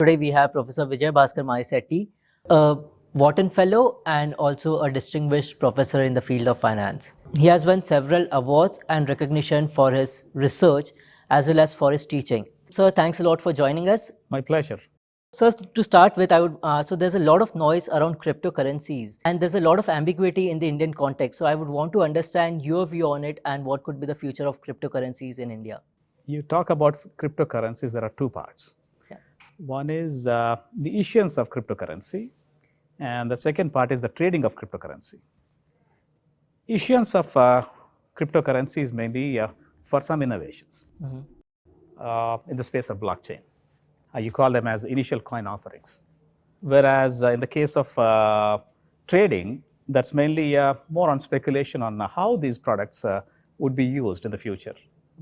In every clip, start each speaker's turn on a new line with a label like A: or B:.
A: today we have Professor Vijay Bhaskar Mahisetti, a Wharton Fellow and also a distinguished professor in the field of finance. He has won several awards and recognition for his research as well as for his teaching. Sir, thanks a lot for joining us.
B: My pleasure.
A: So to start with, so there's a lot of noise around cryptocurrencies and there's a lot of ambiguity in the Indian context. So I would want to understand your view on it and what could be the future of cryptocurrencies in India.
B: You talk about cryptocurrencies, there are two parts.
A: Yeah.
B: One is the issuance of cryptocurrency, and the second part is the trading of cryptocurrency. Issuance of cryptocurrency is mainly for some innovations in the space of blockchain. You call them as initial coin offerings. Whereas in the case of trading, that's mainly more on speculation on how these products would be used in the future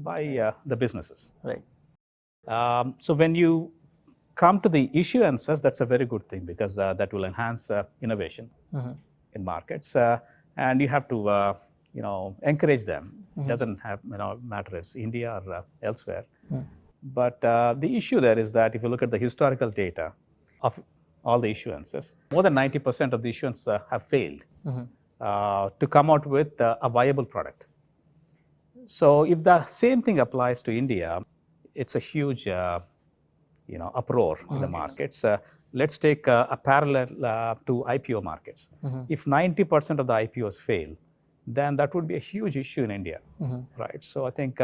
B: by the businesses.
A: Right.
B: So when you come to the issuances, that's a very good thing because that will enhance innovation in markets, and you have to encourage them. Doesn't have matter it's India or elsewhere. But the issue there is that if you look at the historical data of all the issuances, more than 90% of the issuance have failed to come out with a viable product. So if the same thing applies to India, it's a huge uproar in the markets. Let's take a parallel to IPO markets. If 90% of the IPOs fail, then that would be a huge issue in India, right? So I think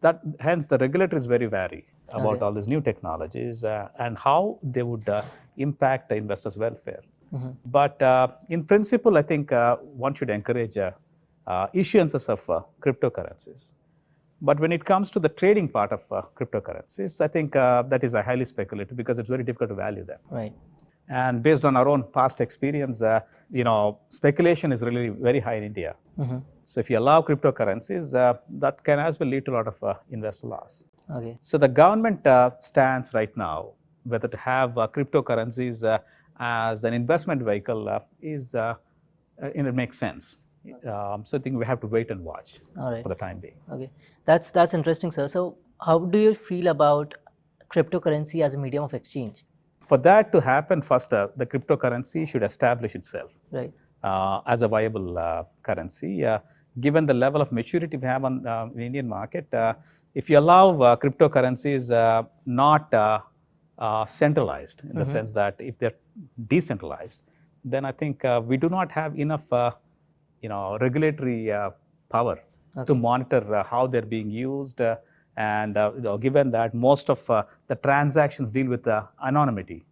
B: that hence the regulators very wary about all these new technologies and how they would impact the investors' welfare. But in principle, I think one should encourage issuances of cryptocurrencies. But when it comes to the trading part of cryptocurrencies, I think that is highly speculative because it's very difficult to value them.
A: Right.
B: And based on our own past experience, speculation is really very high in India. So if you allow cryptocurrencies, that can as well lead to a lot of investor loss.
A: Okay.
B: So the government stance right now, whether to have cryptocurrencies as an investment vehicle it makes sense. So I think we have to wait and watch for the time being.
A: Okay, that's interesting, sir. So how do you feel about cryptocurrency as a medium of exchange?
B: For that to happen, first the cryptocurrency should establish itself as a viable currency. Given the level of maturity we have on the Indian market, if you allow cryptocurrencies not centralized in the sense that if they're decentralized, then I think we do not have enough regulatory power to monitor how they're being used. And given that most of the transactions deal with anonymity,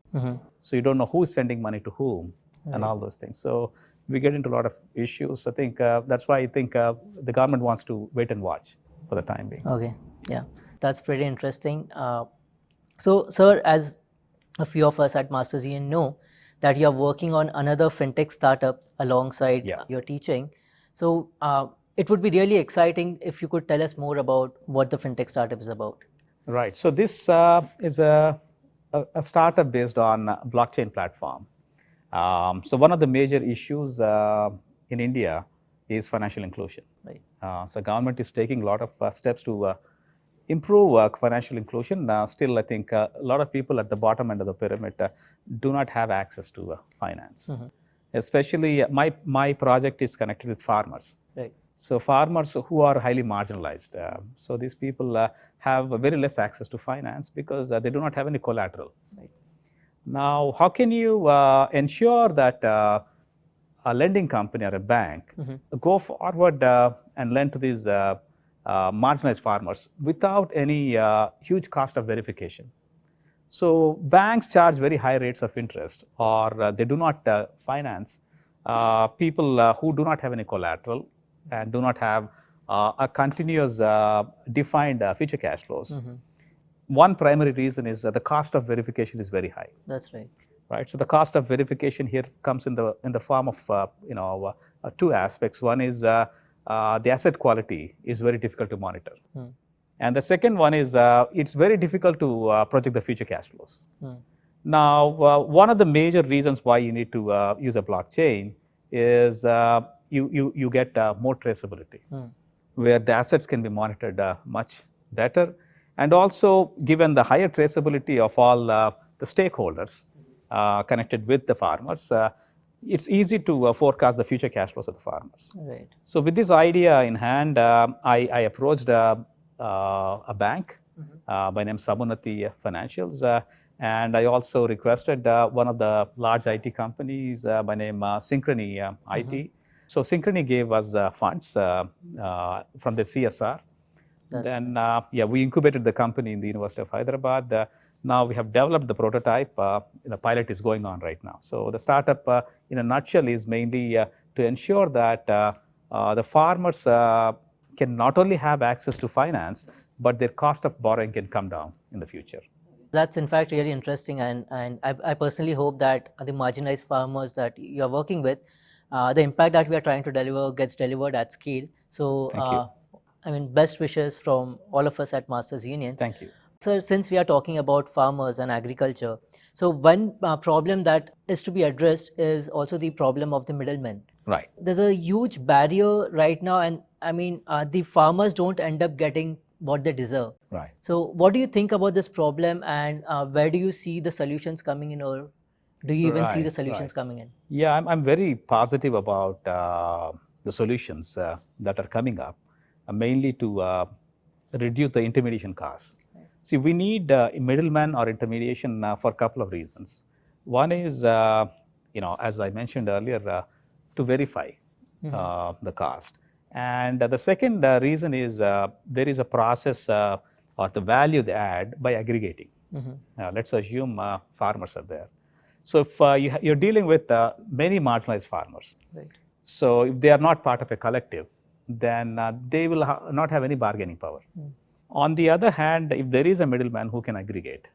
B: so you don't know who's sending money to whom and all those things. So we get into a lot of issues. I think that's why I think the government wants to wait and watch for the time being.
A: Okay, yeah, that's pretty interesting. So, sir, as a few of us at Masters EN know that you are working on another fintech startup alongside your teaching. So it would be really exciting if you could tell us more about what the fintech startup is about.
B: Right. So this is a startup based on a blockchain platform. So one of the major issues in India is financial inclusion.
A: Right.
B: So government is taking a lot of steps to improve financial inclusion. Still, I think a lot of people at the bottom end of the pyramid do not have access to finance. Especially my project is connected with farmers.
A: Right.
B: So farmers who are highly marginalized. So these people have very less access to finance because they do not have any collateral.
A: Right.
B: Now, how can you ensure that a lending company or a bank go forward and lend to these marginalized farmers without any huge cost of verification? So banks charge very high rates of interest, or they do not finance people who do not have any collateral and do not have a continuous defined future cash flows. One primary reason is that the cost of verification is very high.
A: That's right.
B: Right. So the cost of verification here comes in the form of two aspects. One is the asset quality is very difficult to monitor. And the second one is it's very difficult to project the future cash flows. Now, one of the major reasons why you need to use a blockchain is you get more traceability, where the assets can be monitored much better. And also, given the higher traceability of all the stakeholders connected with the farmers, it's easy to forecast the future cash flows of the farmers.
A: Right.
B: So with this idea in hand, I approached a bank by name Samunati Financials, and I also requested one of the large IT companies by name Synchrony IT. So Synchrony gave us funds from the CSR. Then we incubated the company in the University of Hyderabad. Now we have developed the prototype. The pilot is going on right now. So the startup, in a nutshell, is mainly to ensure that the farmers can not only have access to finance, but their cost of borrowing can come down in the future.
A: That's in fact really interesting, and I personally hope that the marginalized farmers that you're working with, the impact that we are trying to deliver gets delivered at scale. So,
B: Thank you.
A: I mean, best wishes from all of us at Masters Union.
B: Thank you.
A: Sir, since we are talking about farmers and agriculture, so one problem that is to be addressed is also the problem of the middlemen.
B: Right.
A: There's a huge barrier right now, and I mean, the farmers don't end up getting what they deserve.
B: Right.
A: So what do you think about this problem, and where do you see the solutions coming in, or do you even see the solutions coming in?
B: Yeah, I'm very positive about the solutions that are coming up, mainly to reduce the intermediation costs. See, we need middleman or intermediation for a couple of reasons. One is, as I mentioned earlier, to verify the cost. And the second reason is there is a process or the value they add by aggregating. Let's assume farmers are there. So if you're dealing with many marginalized farmers,
A: Right.
B: so if they are not part of a collective, then they will not have any bargaining power. On the other hand, if there is a middleman who can aggregate,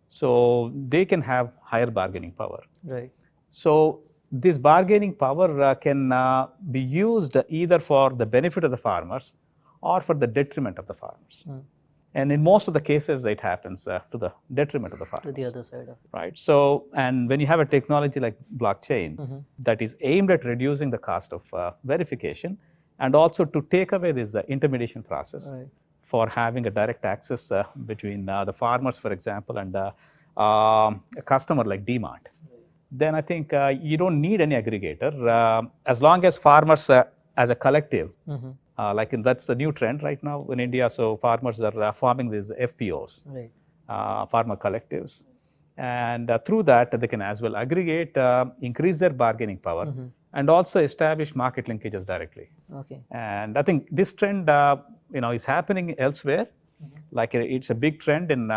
B: so they can have higher bargaining power.
A: Right.
B: So this bargaining power can be used either for the benefit of the farmers or for the detriment of the farmers. And in most of the cases, it happens to the detriment of the farmers.
A: To the other side of it.
B: Right. So, and when you have a technology like blockchain that is aimed at reducing the cost of verification and also to take away this intermediation process for having a direct access between the farmers, for example, and a customer like DMart, then I think you don't need any aggregator. As long as farmers as a collective, that's the new trend right now in India. So farmers are forming these FPOs, farmer collectives. And through that, they can as well aggregate, increase their bargaining power, and also establish market linkages directly.
A: Okay.
B: And I think this trend, is happening elsewhere. Like it's a big trend in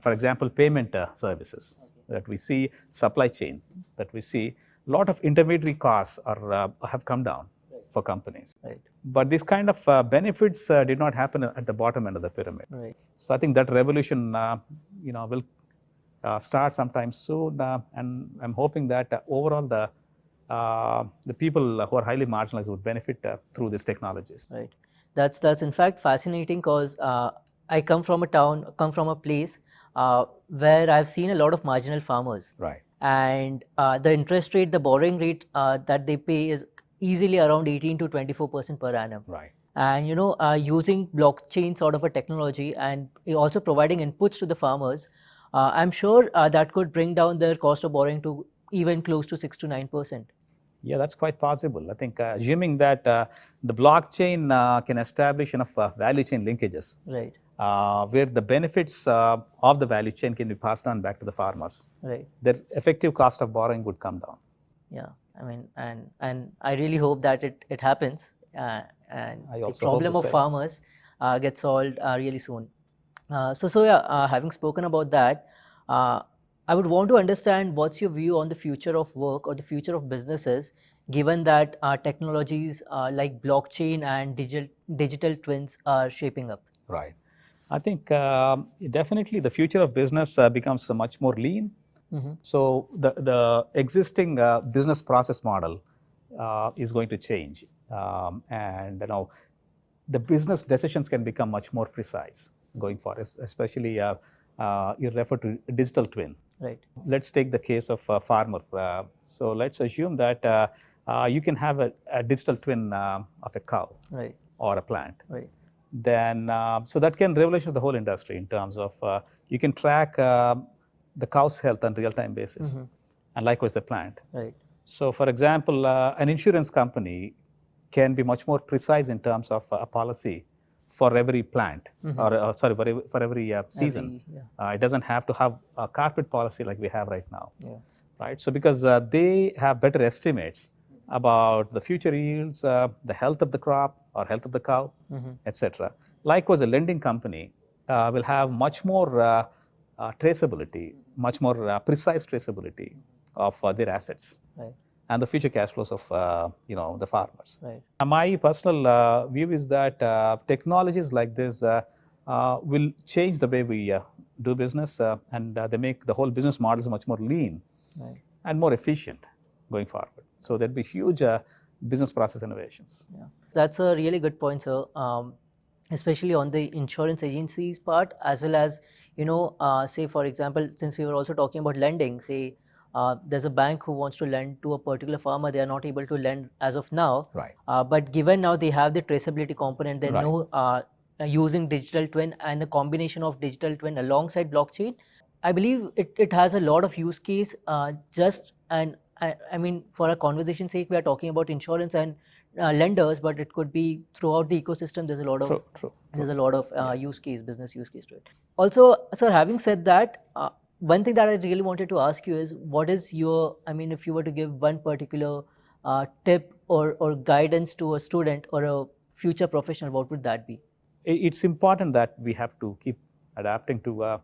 B: for example, payment services that we see, supply chain that we see. A lot of intermediary costs have come down for companies.
A: Right.
B: But this kind of benefits did not happen at the bottom end of the pyramid.
A: Right.
B: So I think that revolution, will start sometime soon, and I'm hoping that overall the people who are highly marginalized would benefit through these technologies.
A: Right. That's in fact fascinating, because I come from a place where I've seen a lot of marginal farmers.
B: Right.
A: And the interest rate, the borrowing rate that they pay is easily around 18 to 24% per annum.
B: Right.
A: And using blockchain sort of a technology and also providing inputs to the farmers, I'm sure that could bring down their cost of borrowing to even close to 6 to 9%.
B: Yeah, that's quite possible. I think assuming that the blockchain can establish enough value chain linkages,
A: Right.
B: Where the benefits of the value chain can be passed on back to the farmers,
A: Right.
B: their effective cost of borrowing would come down.
A: Yeah, I mean, and I really hope that it happens, and
B: I
A: the
B: also hope
A: problem
B: the
A: of
B: same.
A: farmers gets solved really soon. Having spoken about that, I would want to understand what's your view on the future of work or the future of businesses, given that technologies like blockchain and digital twins are shaping up.
B: Right. I think definitely the future of business becomes much more lean. So the existing business process model is going to change, and the business decisions can become much more precise going forward. Especially you refer to digital twin.
A: Right.
B: Let's take the case of a farmer. So let's assume that you can have a digital twin of a cow,
A: Right.
B: or a plant.
A: Right.
B: Then so that can revolutionize the whole industry in terms of you can track the cow's health on real-time basis, and likewise the plant.
A: Right.
B: So, for example, an insurance company can be much more precise in terms of a policy for every plant, or for every season. It doesn't have to have a carpet policy like we have right now, right? So, because they have better estimates about the future yields, the health of the crop or health of the cow, etc. Likewise, a lending company will have much more traceability, much more precise traceability of their assets.
A: Right.
B: And the future cash flows of the farmers.
A: Right.
B: My personal view is that technologies like this will change the way we do business, and they make the whole business models much more lean and more efficient going forward. So there'll be huge business process innovations.
A: Yeah. That's a really good point, sir. Especially on the insurance agencies part, as well as, say for example, since we were also talking about lending, say there's a bank who wants to lend to a particular farmer, they are not able to lend as of now.
B: Right.
A: But given now they have the traceability component, they know using digital twin and a combination of digital twin alongside blockchain, I believe it has a lot of use case. I mean, for a conversation's sake, we are talking about insurance and lenders, but it could be throughout the ecosystem. There's a lot of there's a lot of use case, business use case to it. Also, sir, having said that, one thing that I really wanted to ask you is, what is your, I mean, if you were to give one particular tip or guidance to a student or a future professional, what would that be?
B: It's important that we have to keep adapting to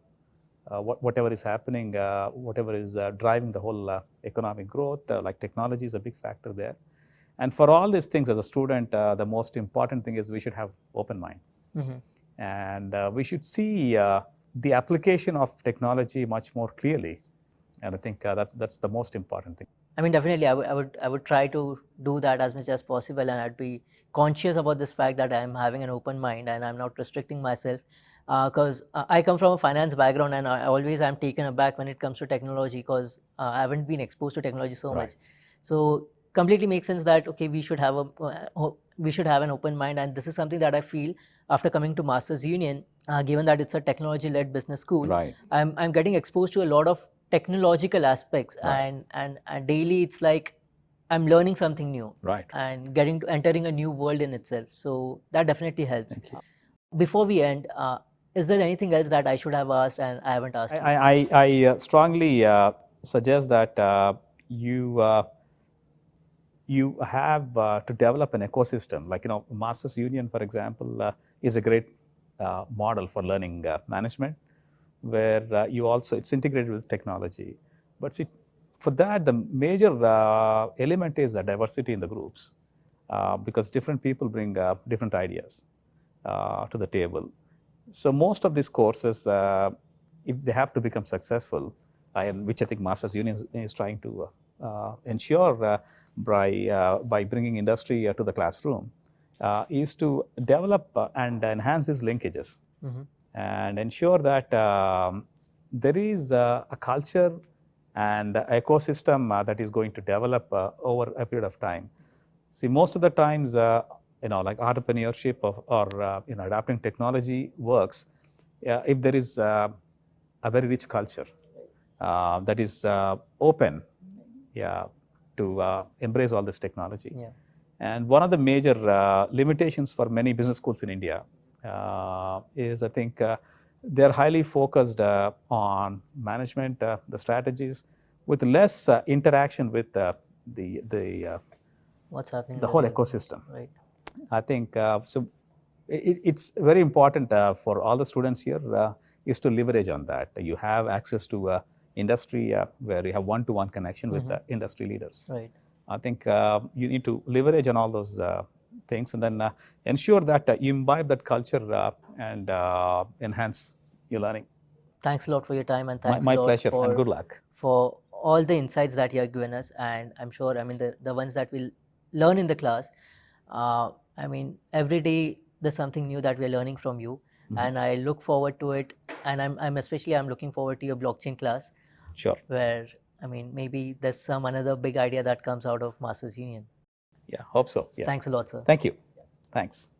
B: whatever is happening, whatever is driving the whole economic growth, like technology is a big factor there. And for all these things, as a student, the most important thing is we should have open mind. And we should see the application of technology much more clearly. And I think that's the most important thing.
A: I mean, definitely, I would try to do that as much as possible, and I'd be conscious about this fact that I'm having an open mind and I'm not restricting myself. Because I come from a finance background, and I always am taken aback when it comes to technology, because I haven't been exposed to technology so much. So completely makes sense that we should have an open mind, and this is something that I feel after coming to Masters Union, given that it's a technology-led business school. I'm getting exposed to a lot of technological aspects, and daily it's like I'm learning something new, and entering a new world in itself. So that definitely helps. Before we end, is there anything else that I should have asked and I haven't asked?
B: I strongly suggest that you have to develop an ecosystem. Like, Masters Union, for example, is a great model for learning management, where it's integrated with technology. But see, for that, the major element is the diversity in the groups, because different people bring different ideas to the table. So most of these courses, if they have to become successful, which I think Masters Union is trying to ensure by bringing industry to the classroom, is to develop and enhance these linkages, and ensure that there is a culture and ecosystem that is going to develop over a period of time. See, most of the times, like entrepreneurship or adapting technology works if there is a very rich culture that is open to embrace all this technology. And one of the major limitations for many business schools in India is, I think, they're highly focused on management, the strategies, with less interaction with
A: what's happening,
B: the whole ecosystem.
A: Right.
B: I think so. It's very important for all the students here is to leverage on that. You have access to industry where you have one-to-one connection with the industry leaders.
A: Right.
B: I think you need to leverage on all those things, and then ensure that you imbibe that culture and enhance your learning.
A: Thanks a lot for your time, and thanks
B: my
A: a lot
B: pleasure, and good luck
A: for all the insights that you have given us. And I'm sure, the ones that we'll learn in the class, every day there's something new that we're learning from you, and I look forward to it. And I'm looking forward to your blockchain class.
B: Sure.
A: Where maybe there's some another big idea that comes out of Masters Union.
B: Yeah, hope so. Yeah.
A: Thanks a lot, sir.
B: Thank you. Thanks.